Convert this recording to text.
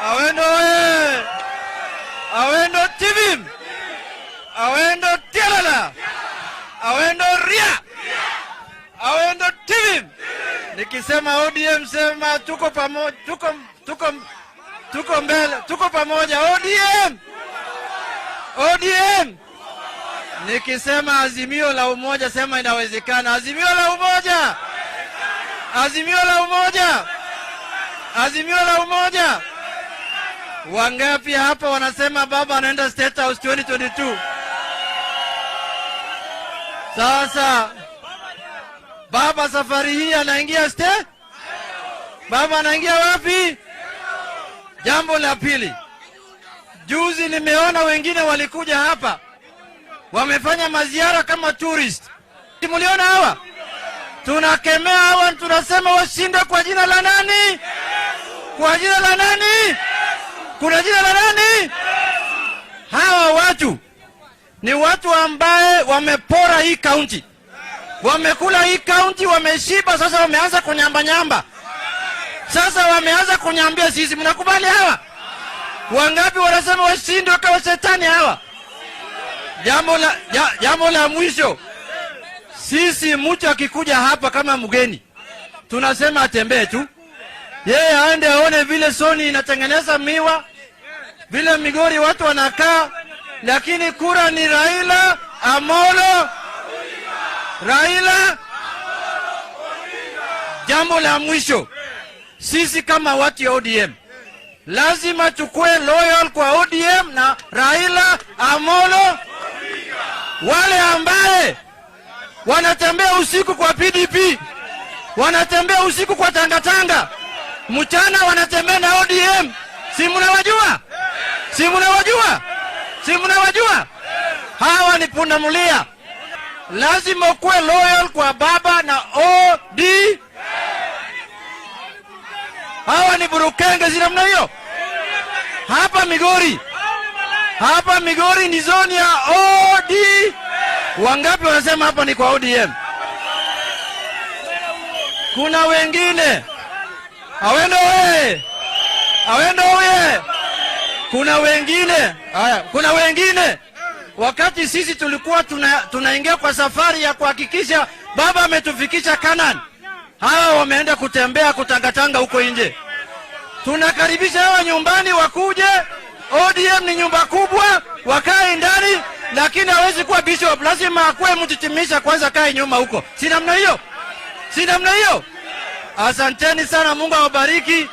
Awendo oye! Awendo Tivim! Awendo Tialala! Awendo Ria! Awendo Tivim! Nikisema ODM sema tuko pamoja, tuko mbele, tuko pamoja. ODM! ODM! Nikisema Azimio la Umoja sema inawezekana. Azimio la Umoja! Azimio la Umoja! Azimio la Umoja! Wangapi hapa wanasema baba anaenda State House 2022? Sasa baba safari hii anaingia State? Baba anaingia wapi? Jambo la pili, juzi nimeona wengine walikuja hapa wamefanya maziara kama tourist. Simuliona hawa? Tunakemea hawa, tunasema washinde kwa jina la nani? Kwa jina la nani? Kuna jina la nani? Hawa watu ni watu ambaye wamepora hii kaunti. Wamekula hii kaunti, wameshiba, sasa wameanza kunyamba. Sasa wameanza kunyambia sisi. Mnakubali hawa? Wangapi wanasema washinde kwa shetani hawa? Jambo la mwisho, sisi mtu akikuja hapa kama mgeni tunasema atembee tu. Yeye aende aone vile Soni inatengeneza miwa, vile Migori watu wanakaa, lakini kura ni Raila Amolo. Raila. Jambo la mwisho, sisi kama watu ya ODM lazima tukue loyal kwa ODM na Raila Amolo. Wale ambaye wanatembea usiku kwa PDP, wanatembea usiku kwa Tangatanga, mchana wanatembea na ODM, si mnawajua? Si mnawajua? Si mnawajua? Hawa ni pundamilia. Lazima kuwe loyal kwa baba na OD. Hawa ni burukenge zina mna hiyo. Hapa Migori ni zoni ya OD. Wangapi wanasema hapa ni kwa ODM? Kuna wengine. Awendo we! Awendo we! Kuna wengine. Wakati sisi tulikuwa tunaingia kwa safari ya kuhakikisha baba ametufikisha Kanani, hawa wameenda kutembea kutangatanga huko nje. Tunakaribisha hawa nyumbani wakuje. ODM ni nyumba kubwa, wakae ndani, lakini hawezi kuwa bishop, lazima akuwe mtitimisha kwanza, kae nyuma huko. Si namna hiyo? Si namna hiyo? Asanteni sana, Mungu awabariki.